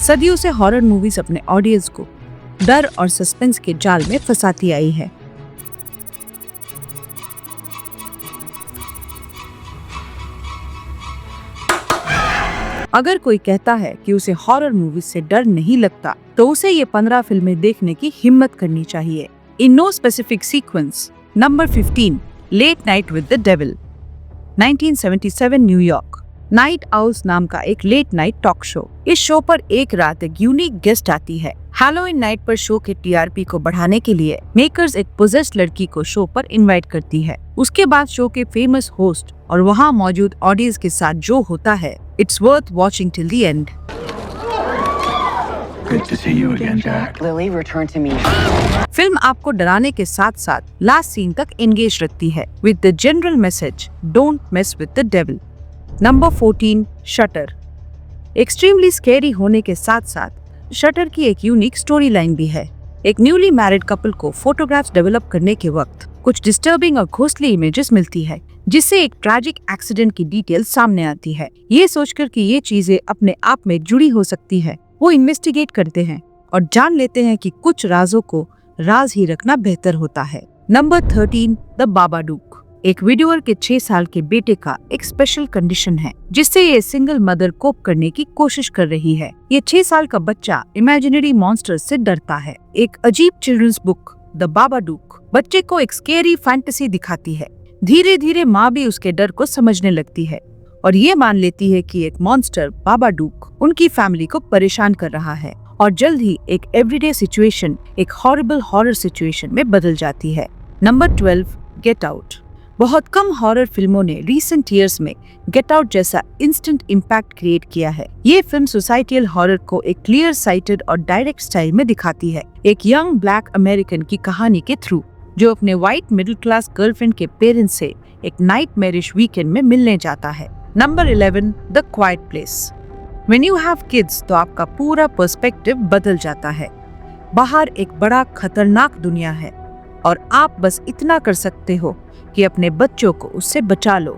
सदियों से horror movies अपने ऑडियंस को डर और सस्पेंस के जाल में फंसाती आई है। अगर कोई कहता है कि उसे हॉरर मूवीज से डर नहीं लगता, तो उसे ये 15 फिल्में देखने की हिम्मत करनी चाहिए। In no specific sequence. Number 15, late night with the devil. 1977 New York. Night owls नाम का एक लेट नाइट टॉक शो। इस शो पर एक रात एक यूनिक गेस्ट आती है। हैलोवीन नाइट पर शो के टीआरपी को बढ़ाने के लिए मेकर्स एक पोजेस्ड लड़की को शो पर इनवाइट करती है। उसके बाद शो के फेमस होस्ट और वहाँ मौजूद ऑडियंस के साथ जो होता है, it's worth watching till the end. Good to see you again, Jack. Lily, return to me. Film आपको डराने के साथ साथ लास्ट सीन तक एंगेज रखती है with the general message, don't mess with the devil. Number 14, shutter. Extremely scary होने के साथ साथ शटर की एक यूनिक स्टोरी लाइन भी है। एक न्यूली मैरिड कपल को फोटोग्राफ्स डेवलप करने के वक्त कुछ डिस्टर्बिंग और घोस्टली इमेजेस मिलती है, जिससे एक ट्रैजिक एक्सीडेंट की डिटेल सामने आती है। ये सोचकर कि ये चीजें अपने आप में जुड़ी हो सकती है, वो इन्वेस्टिगेट करते हैं और जान लेते हैं कि कुछ राजों को राज ही रखना बेहतर होता है। Number 13, the Babadook. एक विडोअर के 6 साल के बेटे का एक स्पेशल कंडीशन है, जिससे ये सिंगल मदर कोप करने की कोशिश कर रही है। ये 6 साल का बच्चा इमेजिनरी मॉन्स्टर से डरता है। एक अजीब चिल्ड्रंस बुक, द बाबाडूक, बच्चे को एक स्केरी फैंटेसी दिखाती है। धीरे धीरे माँ भी उसके डर को समझने लगती है और ये मान लेती है कि एक मॉन्स्टर बाबाडूक उनकी फैमिली को परेशान कर रहा है, और जल्द ही एक एवरीडे सिचुएशन एक हॉरिबल हॉरर सिचुएशन में बदल जाती है। Number 12, get out. बहुत कम हॉरर फिल्मों ने रीसेंट ईयर्स में गेट आउट जैसा इंस्टेंट इम्पैक्ट क्रिएट किया है। ये फिल्म सोसाइटियल हॉरर को एक क्लियर साइटेड और डायरेक्ट स्टाइल में दिखाती है, एक यंग ब्लैक अमेरिकन की कहानी के थ्रू, जो अपने व्हाइट मिडिल क्लास गर्लफ्रेंड के पेरेंट्स से एक नाइटमेरिश वीकेंड में मिलने जाता है। Number 11, the quite place. When you have kids, तो आपका पूरा पर्सपेक्टिव बदल जाता है। बाहर एक बड़ा खतरनाक दुनिया है और आप बस इतना कर सकते हो कि अपने बच्चों को उससे बचा लो,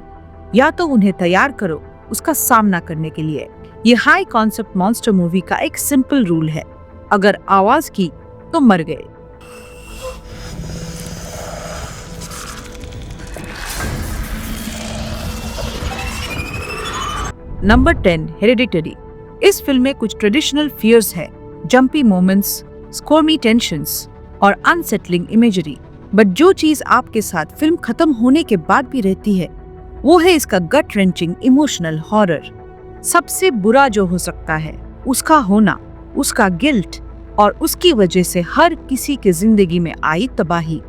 या तो उन्हें तैयार करो उसका सामना करने के लिए। ये हाई कॉन्सेप्ट मॉन्स्टर मूवी का एक सिंपल रूल है, अगर आवाज की तो मर गए। Number 10, hereditary. इस फिल्म में कुछ ट्रेडिशनल फियर्स है, जंपी मोमेंट्स, स्क्वर्मी टेंशंस और अनसेटलिंग इमेजरी, बट जो चीज आपके साथ फिल्म खत्म होने के बाद भी रहती है, वो है इसका गट रेंचिंग इमोशनल हॉरर। सबसे बुरा जो हो सकता है उसका होना, उसका गिल्ट और उसकी वजह से हर किसी के जिंदगी में आई तबाही।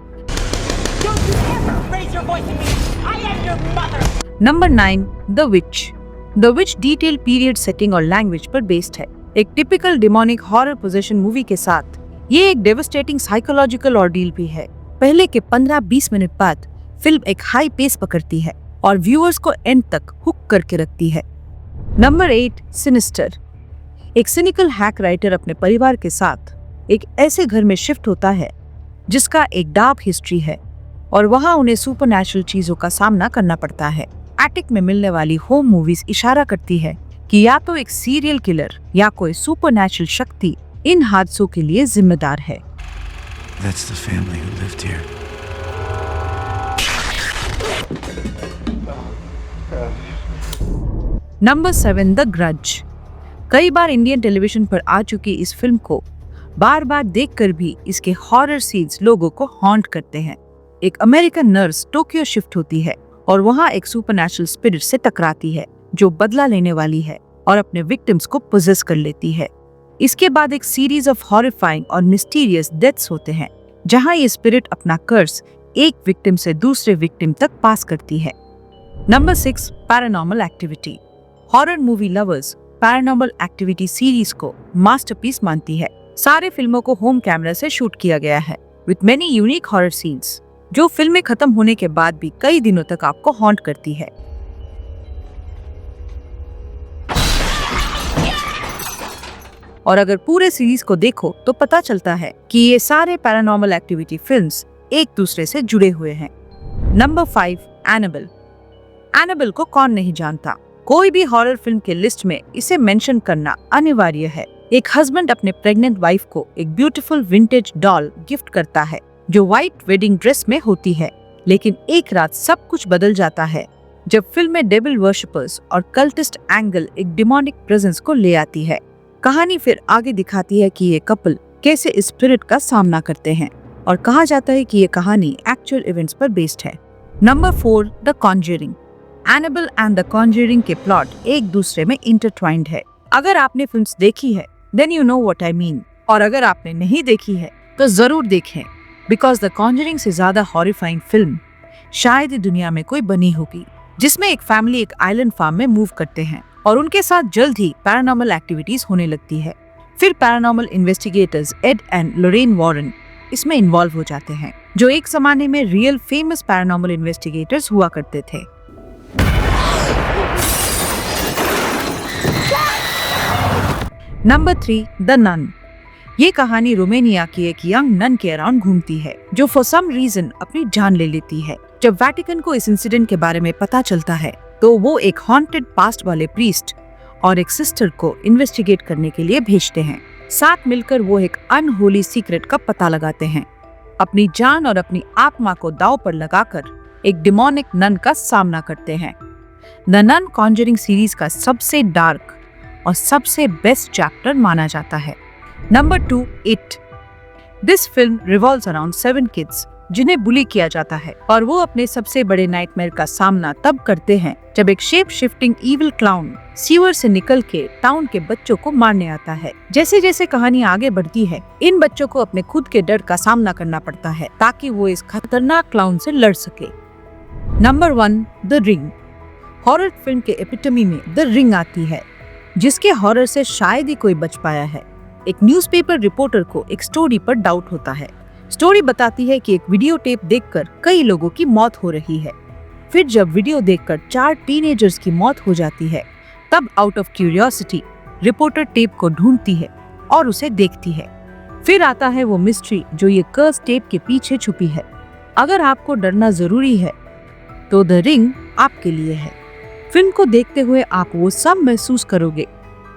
Number 9, the which. The which detail period setting और लैंग्वेज पर बेस्ड है। एक typical demonic horror possession movie के साथ ये एक डेवास्टेटिंग साइकोलॉजिकल ऑर्डील भी है। पहले के 15-20 मिनट बाद फिल्म एक हाई पेस पकड़ती है और व्यूअर्स को एंड तक हुक करके रखती है। Number 8, sinister. एक सिनिकल हैक राइटर अपने परिवार के साथ एक ऐसे घर में शिफ्ट होता है जिसका एक डार्क हिस्ट्री है, और वहां उन्हें सुपरनैचुरल चीजों का सामना करना पड़ता है। एटिक में मिलने वाली होम मूवीज इशारा करती है कि या तो एक सीरियल किलर या कोई सुपरनैचुरल शक्ति इन हादसों के लिए जिम्मेदार है। That's the family who lived here. Number 7, the grudge. कई बार इंडियन टेलीविजन पर आ चुकी इस फिल्म को बार बार देखकर भी इसके हॉरर सीन्स लोगों को हॉन्ट करते हैं। एक अमेरिकन नर्स टोक्यो शिफ्ट होती है और वहाँ एक सुपरनैचुरल स्पिरिट से टकराती है जो बदला लेने वाली है और अपने विक्टिम्स को पोजेस कर लेती है। इसके बाद एक सीरीज ऑफ हॉरिफाइंग और मिस्टीरियस डेथ्स होते हैं, जहां ये स्पिरिट अपना कर्स एक विक्टिम से दूसरे विक्टिम तक पास करती है। Number 6, paranormal activity. Horror movie lovers paranormal activity series को मास्टरपीस मानती है। सारे फिल्मों को होम कैमरा से शूट किया गया है with many unique horror scenes, जो फिल्में खत्म होने के बाद भी कई दिनों तक आपको हॉन्ट करती है। और अगर पूरे सीरीज को देखो तो पता चलता है कि ये सारे पैरानॉर्मल एक्टिविटी फिल्म्स एक दूसरे से जुड़े हुए हैं। Number 5, Annabelle. एनाबेल को कौन नहीं जानता, कोई भी हॉरर फिल्म के लिस्ट में इसे मेंशन करना अनिवार्य है। एक हस्बैंड अपने प्रेग्नेंट वाइफ को एक ब्यूटीफुल विंटेज डॉल गिफ्ट करता है जो व्हाइट वेडिंग ड्रेस में होती है, लेकिन एक रात सब कुछ बदल जाता है जब फिल्म में डेविल वर्शिपर्स और कल्टिस्ट एंगल एक डिमोनिक प्रेजेंस को ले आती है। कहानी फिर आगे दिखाती है कि ये कपल कैसे इस स्पिरिट का सामना करते हैं और कहा जाता है कि ये कहानी एक्चुअल इवेंट्स पर बेस्ड है। Number 4, the Conjuring. Annabelle and the Conjuring के प्लॉट एक दूसरे में इंटरट्वाइंड है। अगर आपने फिल्म्स देखी है then you know what I mean, और अगर आपने नहीं देखी है तो जरूर देखें, बिकॉज द कॉन्जरिंग से ज्यादा हॉरिफाइंग फिल्म शायद ही दुनिया में कोई बनी होगी, जिसमें एक फैमिली एक आइलैंड फार्म में मूव करते हैं और उनके साथ जल्द ही पैरानॉर्मल एक्टिविटीज होने लगती है। फिर paranormal investigators Ed and Lorraine Warren इसमें इन्वॉल्व हो जाते हैं, जो एक जमाने में रियल फेमस पैरानॉर्मल इन्वेस्टिगेटर्स हुआ करते थे। Number 3, the Nun. ये कहानी रोमानिया की एक यंग नन के अराउंड घूमती है जो फॉर सम रीजन अपनी जान ले लेती है। जब वैटिकन को इस इंसिडेंट के बारे में पता चलता है तो वो एक हॉन्टेड पास्ट वाले प्रीस्ट और एक सिस्टर को इन्वेस्टिगेट करने के लिए भेजते हैं। साथ मिलकर वो एक अनहोली सीक्रेट का पता लगाते हैं। अपनी जान और अपनी आत्मा को दांव पर लगाकर एक डिमोनिक नन का सामना करते हैं। द नन कॉन्जरिंग सीरीज का सबसे डार्क और सबसे बेस्ट चैप्टर माना जाता है। Number 2, it. This film revolves around 7 kids जिन्हें बुली किया जाता है और वो अपने सबसे बड़े नाइटमेयर का सामना तब करते हैं जब एक shape shifting evil clown sewer से निकल के टाउन के बच्चों को मारने आता है। जैसे जैसे कहानी आगे बढ़ती है, इन बच्चों को अपने खुद के डर का सामना करना पड़ता है ताकि वो इस खतरनाक क्लाउन से लड़ सके। Number 1, the ring. Horror film के एपिटमी में द रिंग आती है, जिसके हॉरर से शायद ही कोई बच पाया है। एक न्यूज़पेपर रिपोर्टर को एक स्टोरी पर डाउट होता है। स्टोरी बताती है कि एक वीडियो टेप देखकर कई लोगों की मौत हो रही है। फिर जब वीडियो देखकर 4 टीनेजर्स की मौत हो जाती है, तब out of curiosity reporter tape को ढूंढती है और उसे देखती है। फिर आता है वो मिस्ट्री जो ये कर्स टेप के पीछे छुपी है। अगर आपको डरना जरूरी है तो द रिंग आपके लिए है। फिल्म को देखते हुए आप वो सब महसूस करोगे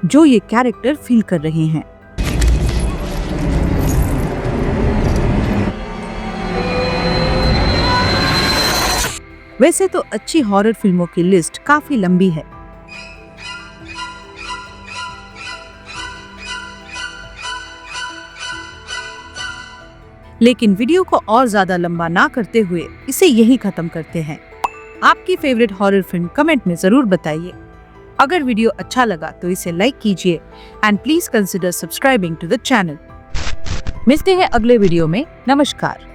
जो ये कैरेक्टर फील कर रहे हैं। वैसे तो अच्छी हॉरर फिल्मों की लिस्ट काफी लंबी है, लेकिन वीडियो को और ज्यादा लंबा ना करते हुए इसे यही खत्म करते हैं। आपकी फेवरेट हॉरर फिल्म कमेंट में जरूर बताइए। अगर वीडियो अच्छा लगा तो इसे लाइक कीजिए and please consider subscribing to the channel. मिलते हैं अगले वीडियो में। नमस्कार।